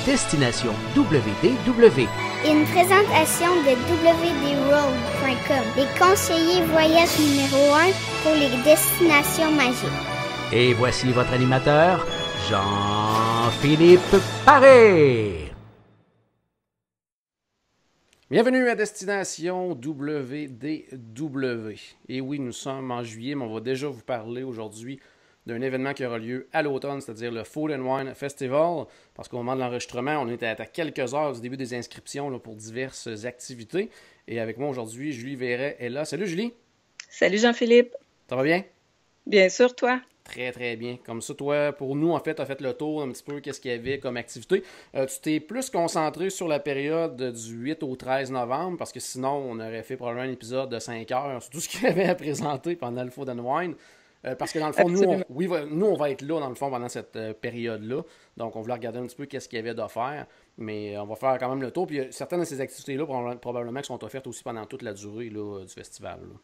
Destination WDW. Une présentation de wdroad.com, les conseillers voyage numéro 1 pour les destinations magiques. Et voici votre animateur, Jean-Philippe Paré. Bienvenue à Destination WDW. Et oui, nous sommes en juillet, mais on va déjà vous parler aujourd'hui d'un événement qui aura lieu à l'automne, c'est-à-dire le Food and Wine Festival, parce qu'au moment de l'enregistrement, on est à quelques heures du début des inscriptions là, pour diverses activités. Et avec moi aujourd'hui, Julie Verret est là. Salut Julie! Salut Jean-Philippe! Ça va bien? Bien sûr, toi? Très, très bien. Comme ça, toi, pour nous, en fait, tu as fait le tour un petit peu qu'est-ce qu'il y avait comme activité. Tu t'es plus concentré sur la période du 8 au 13 novembre, parce que sinon, on aurait fait probablement un épisode de 5 heures sur tout ce qu'il y avait à présenter pendant le Food and Wine. Parce que dans le fond, nous, on va être là, dans le fond, pendant cette période-là. Donc, on voulait regarder un petit peu qu'est-ce qu'il y avait d'offert. Mais on va faire quand même le tour. Puis, certaines de ces activités-là, probablement, qui sont offertes aussi pendant toute la durée là, du festival. Là.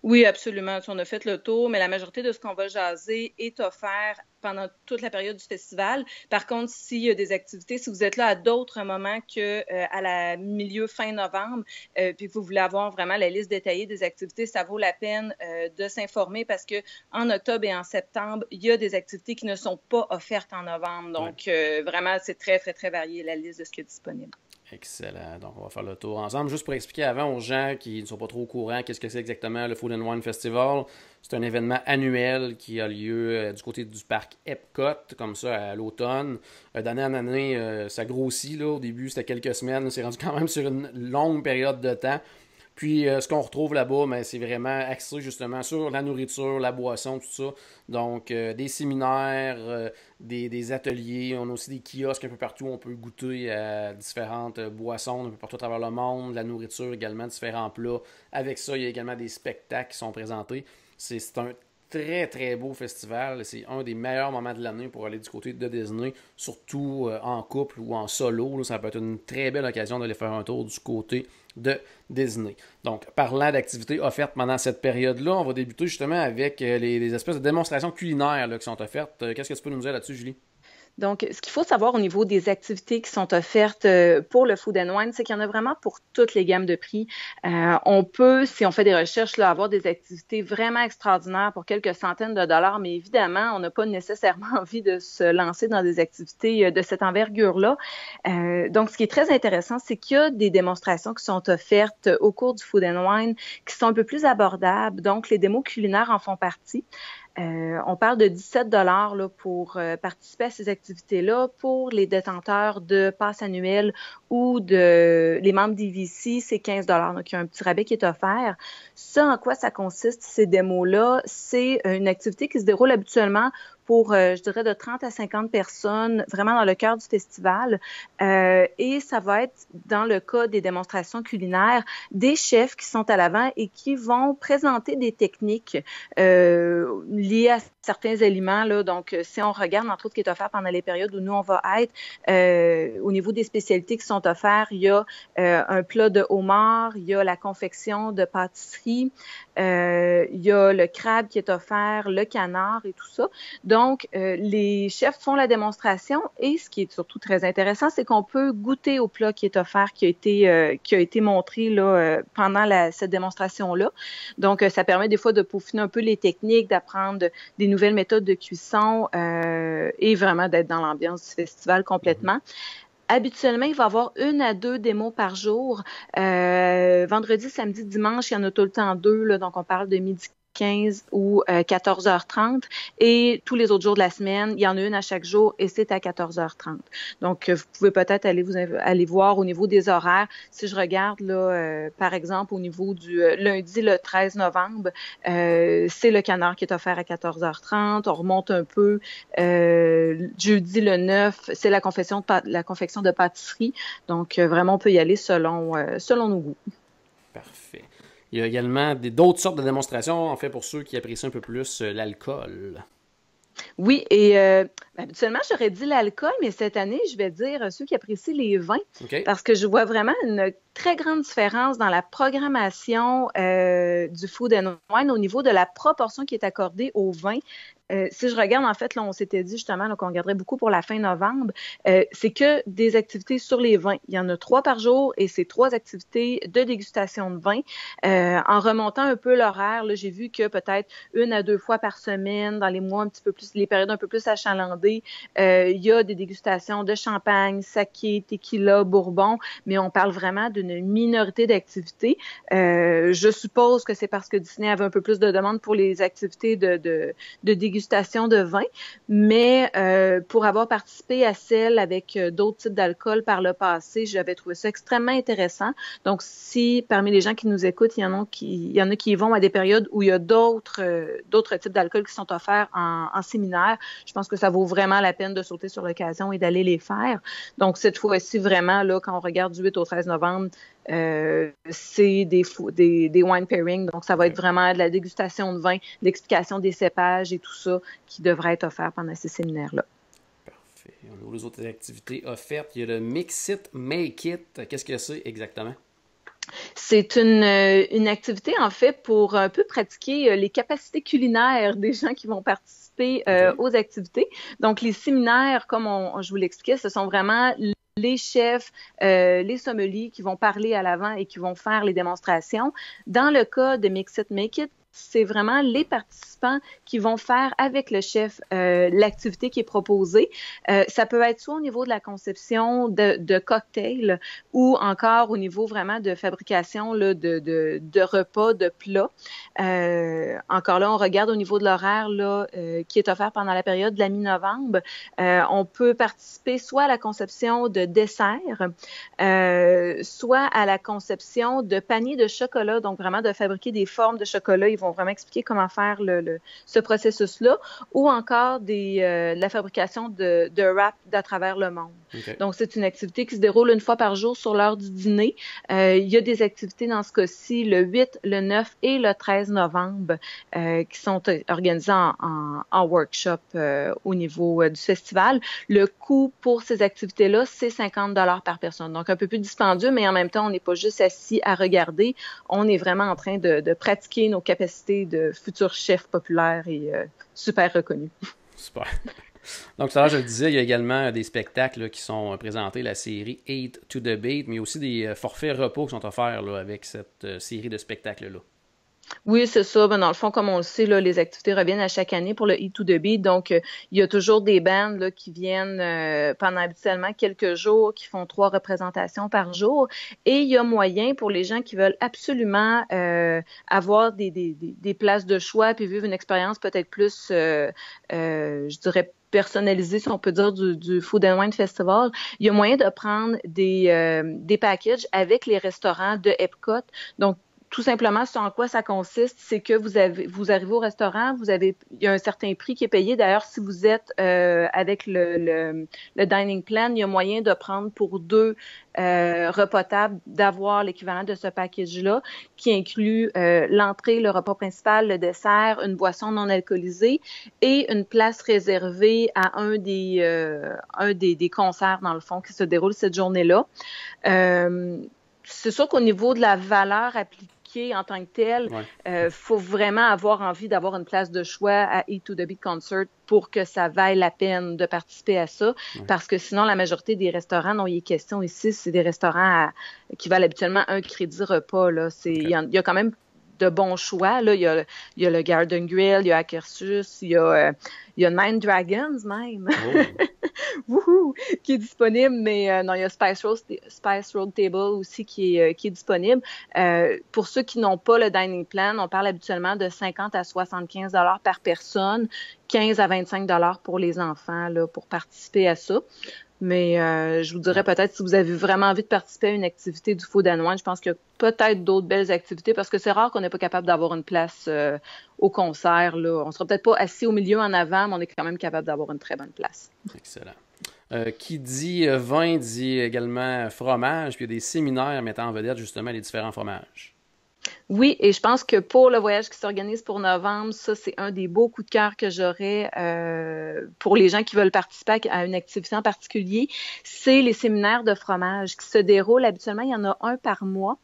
Oui, absolument. On a fait le tour, mais la majorité de ce qu'on va jaser est offert pendant toute la période du festival. Par contre, s'il y a des activités, si vous êtes là à d'autres moments qu'à la fin novembre, puis que vous voulez avoir vraiment la liste détaillée des activités, ça vaut la peine de s'informer parce que en octobre et en septembre, il y a des activités qui ne sont pas offertes en novembre. Donc, vraiment, c'est très, très, très varié la liste de ce qui est disponible. Excellent. Donc, on va faire le tour ensemble. Juste pour expliquer avant aux gens qui ne sont pas trop au courant, qu'est-ce que c'est exactement le Food and Wine Festival. C'est un événement annuel qui a lieu du côté du parc Epcot, comme ça, à l'automne. D'année en année, ça grossit. Là. Au début, c'était quelques semaines. C'est rendu quand même sur une longue période de temps. Puis, ce qu'on retrouve là-bas, c'est vraiment axé justement sur la nourriture, la boisson, tout ça. Donc, des séminaires, des ateliers. On a aussi des kiosques un peu partout où on peut goûter à différentes boissons un peu partout à travers le monde. La nourriture également, différents plats. Avec ça, il y a également des spectacles qui sont présentés. C'est un très, très beau festival. C'est un des meilleurs moments de l'année pour aller du côté de Disney, surtout en couple ou en solo. Là, ça peut être une très belle occasion d'aller faire un tour du côté de Disney. Donc, parlant d'activités offertes pendant cette période-là, on va débuter justement avec les espèces de démonstrations culinaires là, qui sont offertes. Qu'est-ce que tu peux nous dire là-dessus, Julie? Donc, ce qu'il faut savoir au niveau des activités qui sont offertes pour le Food and Wine, c'est qu'il y en a vraiment pour toutes les gammes de prix. On peut, si on fait des recherches, là, avoir des activités vraiment extraordinaires pour quelques centaines de dollars, mais évidemment, on n'a pas nécessairement envie de se lancer dans des activités de cette envergure-là. Donc, ce qui est très intéressant, c'est qu'il y a des démonstrations qui sont offertes au cours du Food and Wine qui sont un peu plus abordables. Donc, les démos culinaires en font partie. On parle de 17 $ là, pour participer à ces activités-là. Pour les détenteurs de passes annuelles ou les membres d'EVC, c'est 15 $. Donc, il y a un petit rabais qui est offert. Ça, en quoi ça consiste, ces démos-là? C'est une activité qui se déroule habituellement pour, je dirais, de 30 à 50 personnes, vraiment dans le cœur du festival. Et ça va être, dans le cas des démonstrations culinaires, des chefs qui sont à l'avant et qui vont présenter des techniques liées à certains aliments. Là. Donc, si on regarde, entre autres, ce qui est offert pendant les périodes où nous, on va être, au niveau des spécialités qui sont offertes, il y a un plat de homard, il y a la confection de pâtisserie, il y a le crabe qui est offert, le canard et tout ça. Donc, les chefs font la démonstration et ce qui est surtout très intéressant, c'est qu'on peut goûter au plat qui est offert, qui a été montré là, pendant cette démonstration-là. Donc, ça permet des fois de peaufiner un peu les techniques, d'apprendre des nouvelles méthodes de cuisson et vraiment d'être dans l'ambiance du festival complètement. Habituellement, il va y avoir 1 à 2 démos par jour. Vendredi, samedi, dimanche, il y en a tout le temps 2. Là, donc, on parle de midi 15 ou 14h30. Et tous les autres jours de la semaine, il y en a une à chaque jour et c'est à 14h30. Donc, vous pouvez peut-être aller voir au niveau des horaires. Si je regarde, là, par exemple, au niveau du lundi, le 13 novembre, c'est le canard qui est offert à 14h30. On remonte un peu. Jeudi, le 9, c'est la confection de pâtisserie. Donc, vraiment, on peut y aller selon nos goûts. Parfait. Il y a également d'autres sortes de démonstrations, en fait, pour ceux qui apprécient un peu plus l'alcool. Oui, et habituellement, j'aurais dit l'alcool, mais cette année, je vais dire ceux qui apprécient les vins, parce que je vois vraiment une très grande différence dans la programmation du Food and Wine au niveau de la proportion qui est accordée aux vins. si je regarde, en fait, là, on s'était dit justement qu'on regarderait beaucoup pour la fin novembre, c'est que des activités sur les vins. Il y en a 3 par jour et c'est 3 activités de dégustation de vin. En remontant un peu l'horaire, là, j'ai vu que peut-être 1 à 2 fois par semaine, dans les mois un petit peu plus, les périodes un peu plus achalandées, il y a des dégustations de champagne, saké, tequila, bourbon, mais on parle vraiment d'une minorité d'activités. Je suppose que c'est parce que Disney avait un peu plus de demandes pour les activités de dégustation de vin, mais pour avoir participé à celles avec d'autres types d'alcool par le passé, j'avais trouvé ça extrêmement intéressant. Donc, si parmi les gens qui nous écoutent, il y en a qui y vont à des périodes où il y a d'autres types d'alcool qui sont offerts en séminaire, je pense que ça vaut vraiment la peine de sauter sur l'occasion et d'aller les faire. Donc, cette fois-ci, vraiment, là, quand on regarde du 8 au 13 novembre, c'est des wine pairings. Donc, ça va être vraiment de la dégustation de vin, l'explication des cépages et tout ça qui devrait être offert pendant ces séminaires-là. Parfait. Au niveau des autres activités offertes, il y a le Mix It, Make It. Qu'est-ce que c'est exactement? C'est une activité, en fait, pour un peu pratiquer les capacités culinaires des gens qui vont participer aux activités. Donc, les séminaires, comme je vous l'expliquais, ce sont vraiment les chefs, les sommeliers qui vont parler à l'avant et qui vont faire les démonstrations. Dans le cas de Mix It, Make It, c'est vraiment les participants qui vont faire avec le chef l'activité qui est proposée. Ça peut être soit au niveau de la conception de cocktails ou encore au niveau vraiment de fabrication là, de repas, de plats. Encore là, on regarde au niveau de l'horaire là, qui est offert pendant la période de la mi-novembre. On peut participer soit à la conception de desserts, soit à la conception de paniers de chocolat, donc vraiment de fabriquer des formes de chocolat. Ils vont vraiment expliquer comment faire ce processus-là, ou encore de la fabrication de wraps à travers le monde. Okay. Donc, c'est une activité qui se déroule 1 fois par jour sur l'heure du dîner. Il y a des activités dans ce cas-ci le 8, le 9 et le 13 novembre qui sont organisées en workshop au niveau du festival. Le coût pour ces activités-là, c'est 50 $ par personne. Donc, un peu plus dispendieux, mais en même temps, on n'est pas juste assis à regarder. On est vraiment en train de pratiquer nos capacités de futurs chefs populaires et super reconnus. Super. Donc, tout à l'heure, je le disais, il y a également des spectacles là, qui sont présentés, la série 8 to the Beat, mais il y a aussi des forfaits repos qui sont offerts là, avec cette série de spectacles-là. Oui, c'est ça. Ben, dans le fond, comme on le sait, là, les activités reviennent à chaque année pour le Eat to the Beat. Donc, il y a toujours des bands là, qui viennent pendant habituellement quelques jours, qui font 3 représentations par jour. Et il y a moyen pour les gens qui veulent absolument avoir des places de choix puis vivre une expérience peut-être plus, je dirais, personnalisé, si on peut dire, du Food and Wine Festival. Il y a moyen de prendre des packages avec les restaurants de Epcot. Donc, tout simplement, ce en quoi ça consiste, c'est que vous arrivez au restaurant, il y a un certain prix qui est payé. D'ailleurs, si vous êtes avec le dining plan, il y a moyen de prendre pour 2 repas tables, d'avoir l'équivalent de ce package-là, qui inclut l'entrée, le repas principal, le dessert, une boisson non alcoolisée et une place réservée à un des concerts, dans le fond, qui se déroule cette journée-là. C'est sûr qu'au niveau de la valeur appliquée en tant que tel, faut vraiment avoir envie d'avoir une place de choix à Eat to the Beat Concert pour que ça vaille la peine de participer à ça, parce que sinon, la majorité des restaurants dont il est question ici, c'est des restaurants qui valent habituellement un crédit repas. Là. Il y a quand même de bons choix. Là. Il y a le Garden Grill, il y a Akershus, il y a Nine Dragons même, qui est disponible, mais non, il y a Spice Road Table aussi qui est disponible. Pour ceux qui n'ont pas le dining plan, on parle habituellement de 50 à 75 $ par personne, 15 à 25 $ pour les enfants là, pour participer à ça. Mais je vous dirais peut-être, si vous avez vraiment envie de participer à une activité du Food and Wine, je pense qu'il y a peut-être d'autres belles activités, parce que c'est rare qu'on n'est pas capable d'avoir une place au concert. Là. On sera peut-être pas assis au milieu en avant, mais on est quand même capable d'avoir une très bonne place. Excellent. Qui dit vin dit également fromage, puis il y a des séminaires mettant en vedette justement les différents fromages. Oui, et je pense que pour le voyage qui s'organise pour novembre, ça, c'est un des beaux coups de cœur que j'aurais pour les gens qui veulent participer à une activité en particulier. C'est les séminaires de fromage qui se déroulent habituellement. Il y en a un par mois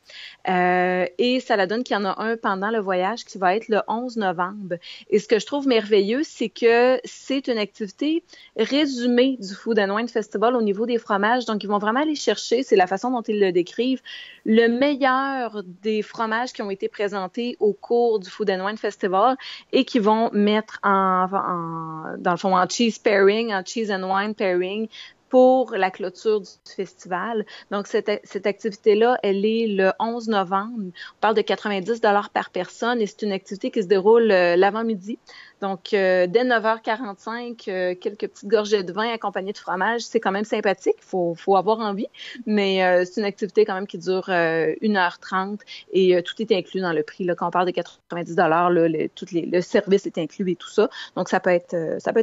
et ça la donne qu'il y en a un pendant le voyage qui va être le 11 novembre. Et ce que je trouve merveilleux, c'est que c'est une activité résumée du Food and Wine Festival au niveau des fromages. Donc, ils vont vraiment aller chercher, c'est la façon dont ils le décrivent, le meilleur des fromages qui ont été présentés au cours du Food and Wine Festival et qui vont mettre dans le fond, en cheese pairing, en cheese and wine pairing pour la clôture du festival. Donc, cette activité-là, elle est le 11 novembre. On parle de 90 par personne et c'est une activité qui se déroule l'avant-midi. Donc, dès 9h45, quelques petites gorgées de vin accompagnées de fromage, c'est quand même sympathique. Faut avoir envie, mais c'est une activité quand même qui dure 1h30 et tout est inclus dans le prix. Là, quand on parle de 90 là, le service est inclus et tout ça. Donc, ça peut être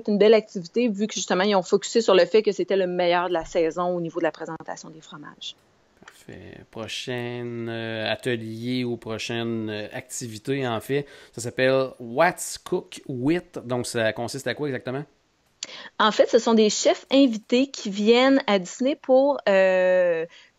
une belle activité vu que justement, ils ont focusé sur le fait que c'était le meilleur de la saison au niveau de la présentation des fromages. Parfait. Prochain atelier ou prochaine activité, en fait, ça s'appelle What's Cook With. Donc, ça consiste à quoi exactement? En fait, ce sont des chefs invités qui viennent à Disney pour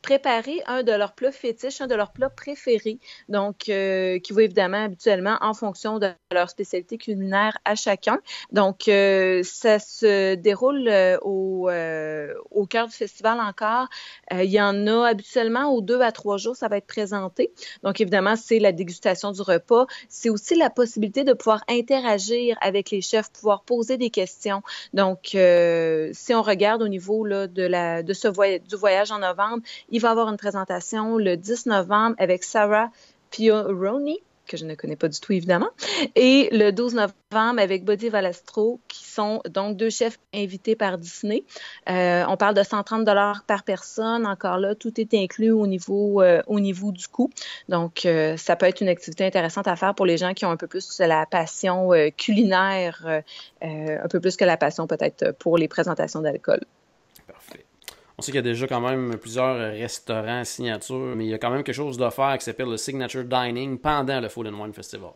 préparer un de leurs plats fétiches, un de leurs plats préférés, donc qui va évidemment habituellement en fonction de leur spécialité culinaire à chacun. Donc, ça se déroule au cœur du festival encore. Il y en a habituellement aux 2 à 3 jours, ça va être présenté. Donc, évidemment, c'est la dégustation du repas. C'est aussi la possibilité de pouvoir interagir avec les chefs, pouvoir poser des questions. Donc, si on regarde au niveau là, du voyage en novembre, il va y avoir une présentation le 10 novembre avec Sarah Pioroni, que je ne connais pas du tout évidemment, et le 12 novembre avec Buddy Valastro, qui sont donc 2 chefs invités par Disney. On parle de 130 par personne. Encore là, tout est inclus au niveau du coût. Donc, ça peut être une activité intéressante à faire pour les gens qui ont un peu plus la passion culinaire, un peu plus que la passion peut-être pour les présentations d'alcool. Parfait. On sait qu'il y a déjà quand même plusieurs restaurants signature, mais il y a quand même quelque chose d'offert qui s'appelle le Signature Dining pendant le Food and Wine Festival.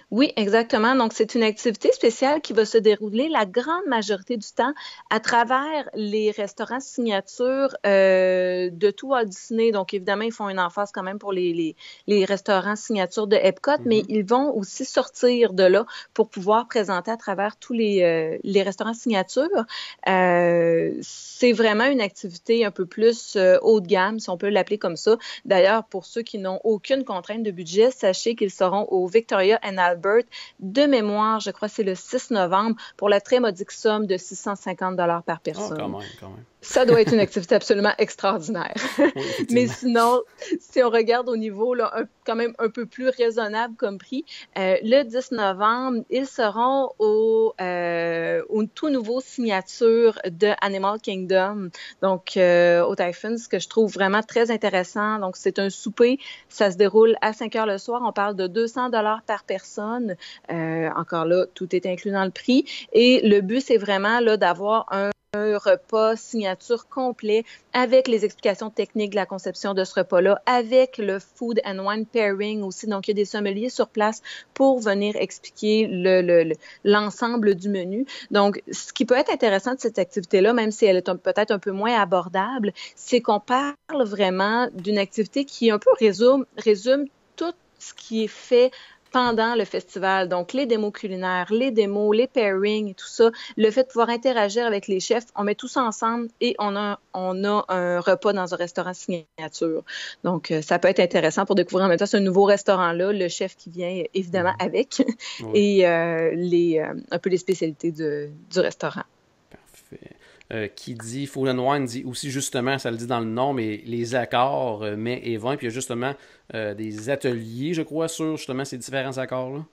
Oui, exactement. Donc, c'est une activité spéciale qui va se dérouler la grande majorité du temps à travers les restaurants signatures de tout Walt Disney. Donc, évidemment, ils font une emphase quand même pour les restaurants signatures de Epcot, mais ils vont aussi sortir de là pour pouvoir présenter à travers tous les restaurants signatures. C'est vraiment une activité un peu plus haut de gamme, si on peut l'appeler comme ça. D'ailleurs, pour ceux qui n'ont aucune contrainte de budget, sachez qu'ils seront au Victoria and Albert de mémoire, je crois que c'est le 6 novembre, pour la très modique somme de 650 par personne. Quand même. Ça doit être une activité absolument extraordinaire. Oui, mais sinon, si on regarde au niveau là, quand même un peu plus raisonnable comme prix, le 10 novembre, ils seront au tout nouveau signature de Animal Kingdom, donc au Typhoon, ce que je trouve vraiment très intéressant. Donc, c'est un souper, ça se déroule à 5 heures le soir. On parle de 200 par personne. Encore là, tout est inclus dans le prix. Et le but, c'est vraiment là d'avoir un repas signature complet avec les explications techniques de la conception de ce repas-là, avec le food and wine pairing aussi. Donc, il y a des sommeliers sur place pour venir expliquer l'ensemble du menu. Donc, ce qui peut être intéressant de cette activité-là, même si elle est peut-être un peu moins abordable, c'est qu'on parle vraiment d'une activité qui un peu résume tout ce qui est fait pendant le festival. Donc, les démos culinaires, les démos, les pairings et tout ça, le fait de pouvoir interagir avec les chefs, on met tout ça ensemble et on a un repas dans un restaurant signature. Donc, ça peut être intéressant pour découvrir en même temps ce nouveau restaurant-là, le chef qui vient évidemment avec et un peu les spécialités du restaurant. Parfait. Qui dit Food and Wine dit aussi justement, ça le dit dans le nom, mais les accords mets et vins, puis il y a justement des ateliers, je crois, sur justement ces différents accords-là.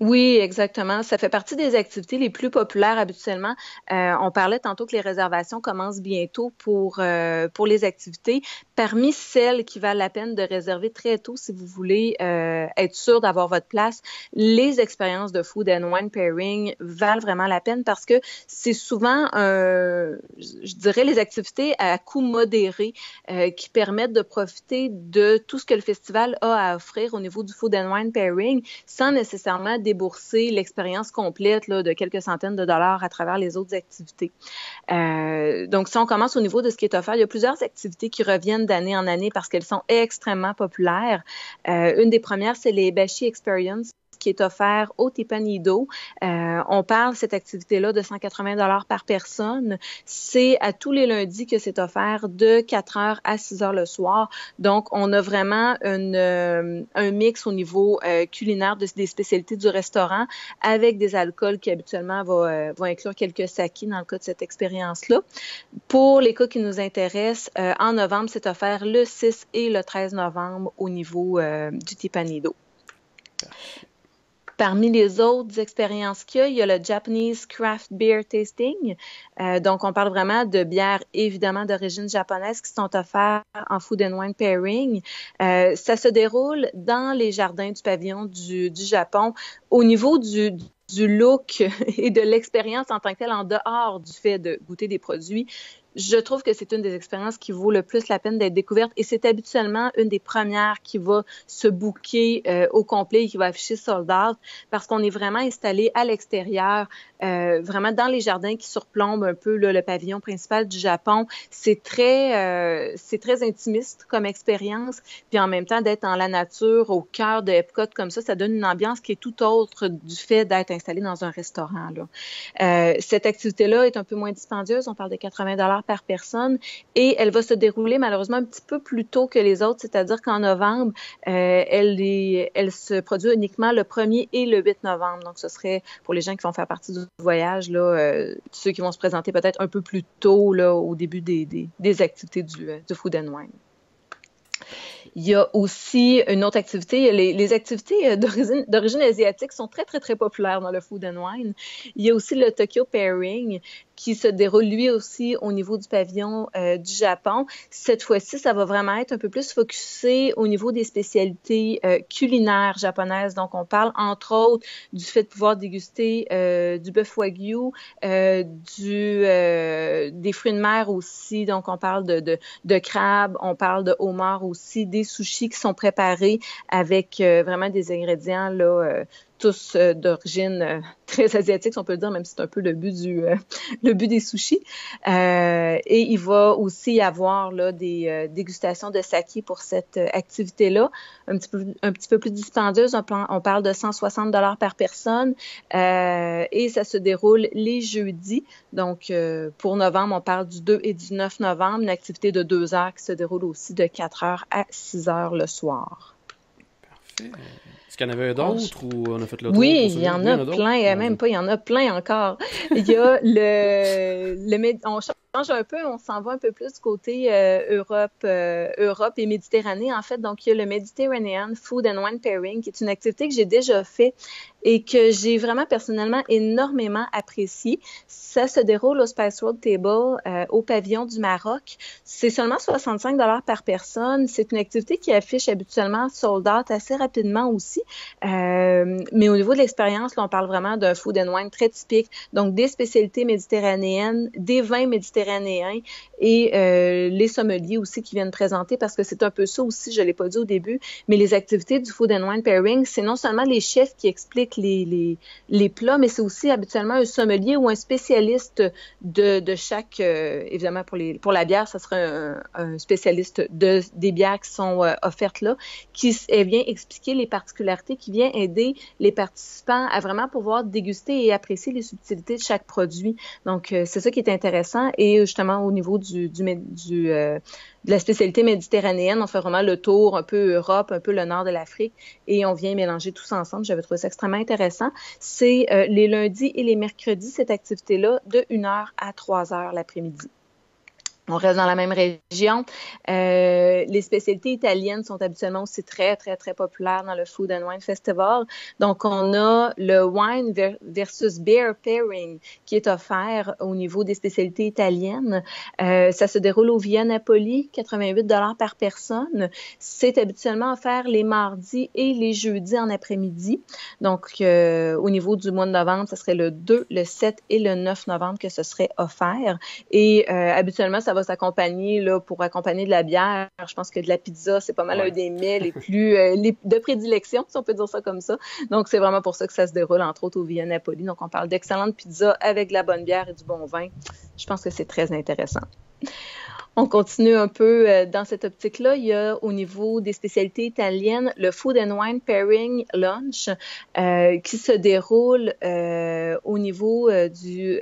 Oui, exactement. Ça fait partie des activités les plus populaires habituellement. On parlait tantôt que les réservations commencent bientôt pour les activités. Parmi celles qui valent la peine de réserver très tôt si vous voulez être sûr d'avoir votre place, les expériences de food and wine pairing valent vraiment la peine parce que c'est souvent, je dirais, les activités à coût modéré qui permettent de profiter de tout ce que le festival a à offrir au niveau du food and wine pairing sans nécessairement débourser l'expérience complète là, de quelques centaines de dollars à travers les autres activités. Donc, si on commence au niveau de ce qui est offert, il y a plusieurs activités qui reviennent d'année en année parce qu'elles sont extrêmement populaires. Une des premières, c'est les Bashi Experience qui est offert au Tipanido. On parle cette activité-là de 180 $ par personne. C'est à tous les lundis que c'est offert de 4 heures à 6 heures le soir. Donc, on a vraiment un mix au niveau culinaire des spécialités du restaurant avec des alcools qui habituellement vont inclure quelques sakis dans le cas de cette expérience-là. Pour les cas qui nous intéressent, en novembre, c'est offert le 6 et le 13 novembre au niveau du Tipanido. Parmi les autres expériences il y a le Japanese Craft Beer Tasting. Donc, on parle vraiment de bières, évidemment, d'origine japonaise qui sont offertes en food and wine pairing. Ça se déroule dans les jardins du pavillon du Japon. Au niveau du look et de l'expérience en tant que telle, en dehors du fait de goûter des produits, je trouve que c'est une des expériences qui vaut le plus la peine d'être découverte et c'est habituellement une des premières qui va se booker au complet et qui va afficher sold out parce qu'on est vraiment installé à l'extérieur, vraiment dans les jardins qui surplombent un peu là, le pavillon principal du Japon. C'est très intimiste comme expérience, puis en même temps d'être dans la nature, au cœur de Epcot comme ça donne une ambiance qui est tout autre du fait d'être installé dans un restaurant, là. Cette activité-là est un peu moins dispendieuse, on parle de 80 $ par personne et elle va se dérouler malheureusement un petit peu plus tôt que les autres, c'est-à-dire qu'en novembre, elle se produit uniquement le 1er et le 8 novembre. Donc, ce serait pour les gens qui vont faire partie du voyage, là, ceux qui vont se présenter peut-être un peu plus tôt là, au début des activités du Food and Wine. Il y a aussi une autre activité. Les activités d'origine asiatique sont très, très, très populaires dans le Food and Wine. Il y a aussi le Tokyo Pairing qui se déroule lui aussi au niveau du pavillon du Japon. Cette fois-ci, ça va vraiment être un peu plus focusé au niveau des spécialités culinaires japonaises. Donc, on parle entre autres du fait de pouvoir déguster du bœuf wagyu, des fruits de mer aussi. Donc, on parle de crabes, on parle de homard aussi, des sushis qui sont préparés avec vraiment des ingrédients là, tous d'origine très asiatique, si on peut le dire, même si c'est un peu le but des sushis. Et il va aussi y avoir là, des dégustations de saké pour cette activité-là, un petit peu plus dispendieuse. On parle de 160 $ par personne et ça se déroule les jeudis. Donc, pour novembre, on parle du 2 et du 9 novembre, une activité de 2 heures qui se déroule aussi de 4 heures à 6 heures le soir. Parfait. Est-ce qu'il y en avait d'autres ou on a fait le tour? Oui, il y en a plein, même pas, il y en a plein encore. Il y a on change un peu, on s'en va un peu plus du côté Europe et Méditerranée, en fait. Donc, il y a le Mediterranean Food and Wine Pairing, qui est une activité que j'ai déjà fait et que j'ai vraiment personnellement énormément apprécié. Ça se déroule au Spice World Table au pavillon du Maroc. C'est seulement 65 $ par personne. C'est une activité qui affiche habituellement sold out assez rapidement aussi. Mais au niveau de l'expérience, là, on parle vraiment d'un food and wine très typique. Donc, des spécialités méditerranéennes, des vins méditerranéens et les sommeliers aussi qui viennent présenter parce que c'est un peu ça aussi, je l'ai pas dit au début, mais les activités du food and wine pairing, c'est non seulement les chefs qui expliquent les plats, mais c'est aussi habituellement un sommelier ou un spécialiste de chaque, évidemment pour la bière, ça serait un spécialiste des bières qui sont offertes là, qui vient expliquer les particularités, qui vient aider les participants à vraiment pouvoir déguster et apprécier les subtilités de chaque produit. Donc, c'est ça qui est intéressant. Et justement, au niveau de la spécialité méditerranéenne, on fait vraiment le tour, un peu Europe, un peu le nord de l'Afrique, et on vient mélanger tout ça ensemble. J'avais trouvé ça extrêmement intéressant. C'est les lundis et les mercredis, cette activité-là, de 1h à 3h l'après-midi. On reste dans la même région. Les spécialités italiennes sont habituellement aussi très, très, très populaires dans le Food and Wine Festival. Donc, on a le wine versus beer pairing qui est offert au niveau des spécialités italiennes. Ça se déroule au Via Napoli, 88 $ par personne. C'est habituellement offert les mardis et les jeudis en après-midi. Donc, au niveau du mois de novembre, ce serait le 2, le 7 et le 9 novembre que ce serait offert. Et habituellement, ça va s'accompagner, là, pour accompagner de la bière. Je pense que de la pizza, c'est pas mal un des mets les plus de prédilection, si on peut dire ça comme ça. Donc, c'est vraiment pour ça que ça se déroule, entre autres, au Via Napoli. Donc, on parle d'excellente pizza avec de la bonne bière et du bon vin. Je pense que c'est très intéressant. On continue un peu dans cette optique-là. Il y a au niveau des spécialités italiennes le Food and Wine Pairing Lunch qui se déroule au niveau du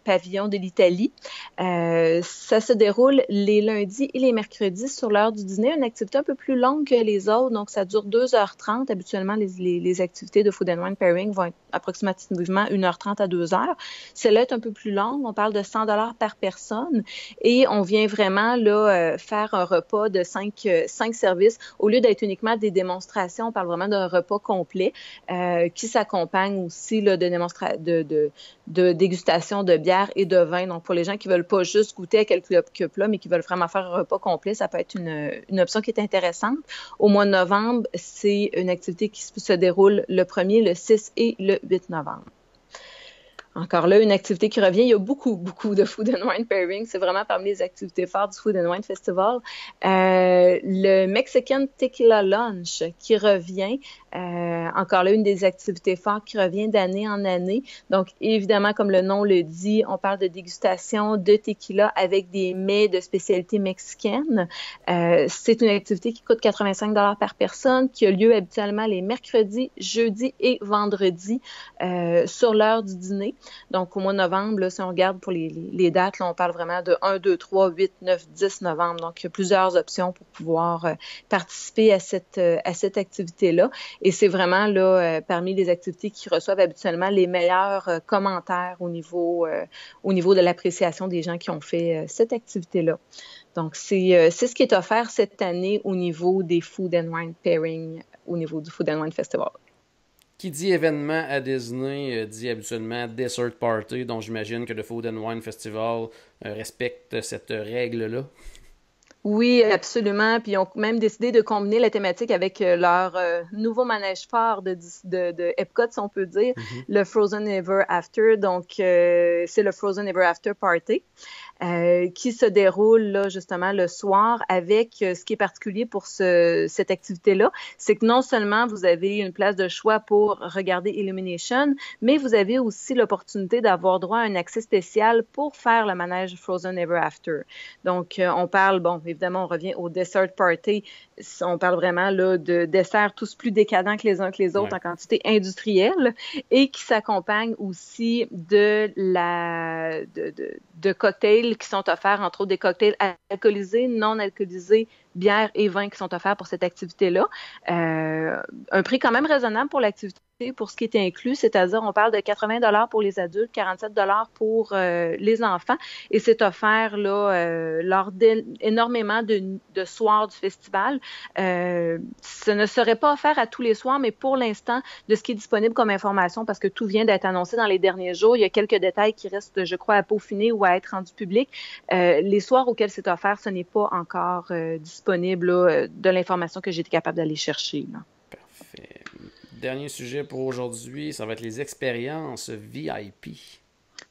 pavillon de l'Italie. Ça se déroule les lundis et les mercredis sur l'heure du dîner, une activité un peu plus longue que les autres, donc ça dure 2h30. Habituellement, les activités de Food and Wine Pairing vont être approximativement 1h30 à 2h. Celle-là est un peu plus longue, on parle de 100 $ par personne et on vient vraiment là faire un repas de 5 services. Au lieu d'être uniquement des démonstrations, on parle vraiment d'un repas complet qui s'accompagne aussi là, de dégustation de bière et de vin. Donc, pour les gens qui veulent pas juste goûter à quelques plats, mais qui veulent vraiment faire un repas complet, ça peut être une option qui est intéressante. Au mois de novembre, c'est une activité qui se déroule le 1er, le 6 et le 8 novembre. Encore là, une activité qui revient. Il y a beaucoup de Food and Wine Pairing. C'est vraiment parmi les activités phares du Food and Wine Festival. Le Mexican Tequila Lunch qui revient. Encore là, une des activités phares qui revient d'année en année. Donc, évidemment, comme le nom le dit, on parle de dégustation de tequila avec des mets de spécialité mexicaine. C'est une activité qui coûte 85 $ par personne, qui a lieu habituellement les mercredis, jeudis et vendredis sur l'heure du dîner. Donc, au mois de novembre, là, si on regarde pour les dates, là, on parle vraiment de 1, 2, 3, 8, 9, 10 novembre. Donc, il y a plusieurs options pour pouvoir participer à cette activité-là. Et c'est vraiment là parmi les activités qui reçoivent habituellement les meilleurs commentaires au niveau de l'appréciation des gens qui ont fait cette activité-là. Donc, c'est ce qui est offert cette année au niveau des Food and Wine Pairing, au niveau du Food and Wine Festival. Qui dit événement à Disney dit habituellement Dessert Party, donc j'imagine que le Food and Wine Festival respecte cette règle-là. Oui, absolument. Puis ils ont même décidé de combiner la thématique avec leur nouveau manège phare de Epcot, si on peut dire, le Frozen Ever After. Donc, c'est le Frozen Ever After Party. Qui se déroule là justement le soir avec ce qui est particulier pour cette activité-là, c'est que non seulement vous avez une place de choix pour regarder Illumination, mais vous avez aussi l'opportunité d'avoir droit à un accès spécial pour faire le manège Frozen Ever After. Donc, on parle, bon, évidemment, on revient au Dessert Party. On parle vraiment là de desserts tous plus décadents que les uns que les autres en quantité industrielle et qui s'accompagnent aussi de cocktails qui sont offerts, entre autres des cocktails alcoolisés, non alcoolisés, bière et vin qui sont offerts pour cette activité-là. Un prix quand même raisonnable pour l'activité, pour ce qui est inclus, c'est-à-dire on parle de 80 $ pour les adultes, 47 $ pour les enfants, et c'est offert là lors d'énormément de soirs du festival. Ce ne serait pas offert à tous les soirs, mais pour l'instant, de ce qui est disponible comme information, parce que tout vient d'être annoncé dans les derniers jours, il y a quelques détails qui restent, je crois, à peaufiner ou à être rendus publics. Les soirs auxquels c'est offert, ce n'est pas encore disponible là, de l'information que j'ai été capable d'aller chercher. Là. Parfait. Dernier sujet pour aujourd'hui, ça va être les expériences VIP.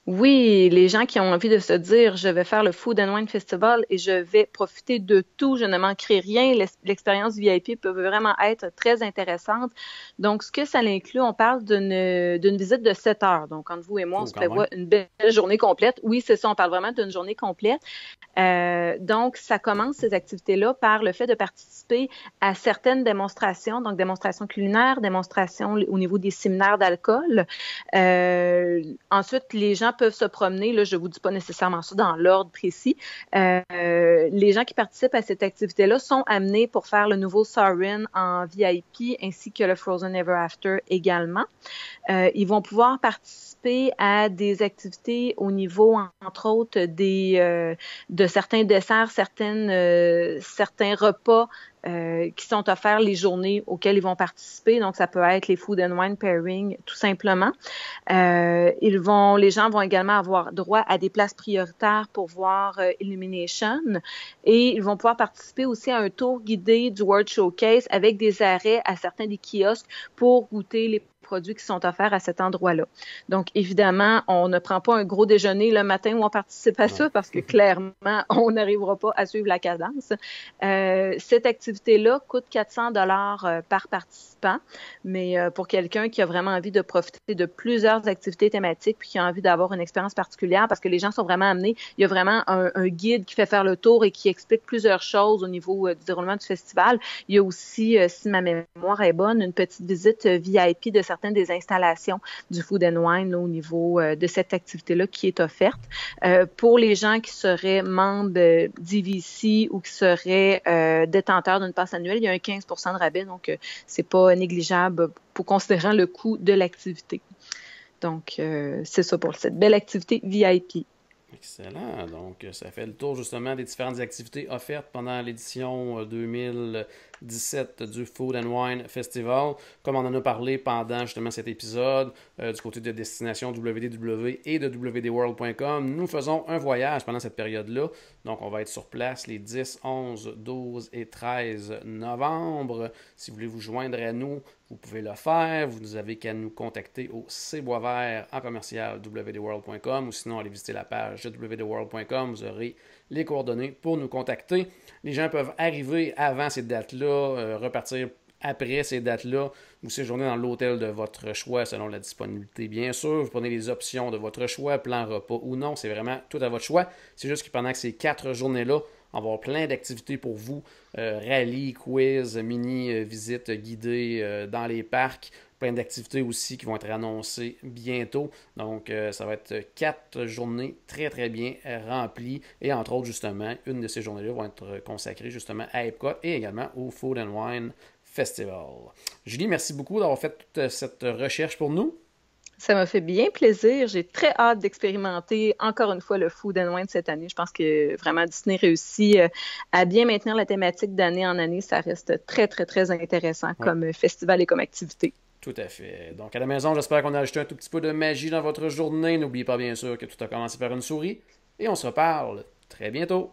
Oui, les gens qui ont envie de se dire, je vais faire le Food and Wine Festival et je vais profiter de tout, je ne manquerai rien. L'expérience VIP peut vraiment être très intéressante. Donc, ce que ça inclut, on parle d'une visite de 7 heures. Donc, entre vous et moi, on se prévoit une belle journée complète. Oui, c'est ça, on parle vraiment d'une journée complète. Donc, ça commence ces activités-là par le fait de participer à certaines démonstrations, donc démonstrations culinaires, démonstrations au niveau des séminaires d'alcool. Ensuite, les gens peuvent se promener, là, je ne vous dis pas nécessairement ça dans l'ordre précis. les gens qui participent à cette activité-là sont amenés pour faire le nouveau Soarin' en VIP ainsi que le Frozen Ever After également. Ils vont pouvoir participer à des activités au niveau, entre autres, de certains desserts, certains repas qui sont offerts les journées auxquelles ils vont participer. Donc, ça peut être les Food and Wine Pairing, tout simplement. Les gens vont également avoir droit à des places prioritaires pour voir Illumination et ils vont pouvoir participer aussi à un tour guidé du World Showcase avec des arrêts à certains des kiosques pour goûter les produits qui sont offerts à cet endroit-là. Donc, évidemment, on ne prend pas un gros déjeuner le matin où on participe à ça parce que clairement, on n'arrivera pas à suivre la cadence. Cette activité-là coûte 400 $ par participant, mais pour quelqu'un qui a vraiment envie de profiter de plusieurs activités thématiques puis qui a envie d'avoir une expérience particulière parce que les gens sont vraiment amenés, il y a vraiment un guide qui fait faire le tour et qui explique plusieurs choses au niveau du déroulement du festival. Il y a aussi, si ma mémoire est bonne, une petite visite VIP de certaines des installations du Food and Wine là, au niveau de cette activité-là qui est offerte. Pour les gens qui seraient membres d'IVC ou qui seraient détenteurs d'une passe annuelle, il y a un 15 % de rabais, donc c'est pas négligeable pour considérant le coût de l'activité. Donc, c'est ça pour cette belle activité VIP. Excellent. Donc, ça fait le tour justement des différentes activités offertes pendant l'édition 2017 du Food and Wine Festival. Comme on en a parlé pendant justement cet épisode, du côté de Destination WDW et de WDWorld.com, nous faisons un voyage pendant cette période-là. Donc, on va être sur place les 10, 11, 12 et 13 novembre. Si vous voulez vous joindre à nous, vous pouvez le faire. Vous n'avez qu'à nous contacter au cboisvert en commercial WDWorld.com ou sinon allez visiter la page WDWorld.com. Vous aurez les coordonnées pour nous contacter. Les gens peuvent arriver avant ces dates-là, repartir après ces dates-là, vous séjournez dans l'hôtel de votre choix selon la disponibilité. Bien sûr, vous prenez les options de votre choix, plan repas ou non, c'est vraiment tout à votre choix. C'est juste que pendant ces 4 journées-là, on va avoir plein d'activités pour vous, rallye, quiz, mini-visites guidées dans les parcs, plein d'activités aussi qui vont être annoncées bientôt. Donc, ça va être 4 journées très, très bien remplies. Et entre autres, justement, une de ces journées-là va être consacrée justement à Epcot et également au Food and Wine Festival. Julie, merci beaucoup d'avoir fait toute cette recherche pour nous. Ça m'a fait bien plaisir. J'ai très hâte d'expérimenter encore une fois le Food and Wine cette année. Je pense que vraiment Disney réussit à bien maintenir la thématique d'année en année. Ça reste très, très, très intéressant comme festival et comme activité. Tout à fait. Donc, à la maison, j'espère qu'on a ajouté un tout petit peu de magie dans votre journée. N'oubliez pas, bien sûr, que tout a commencé par une souris. Et on se reparle très bientôt.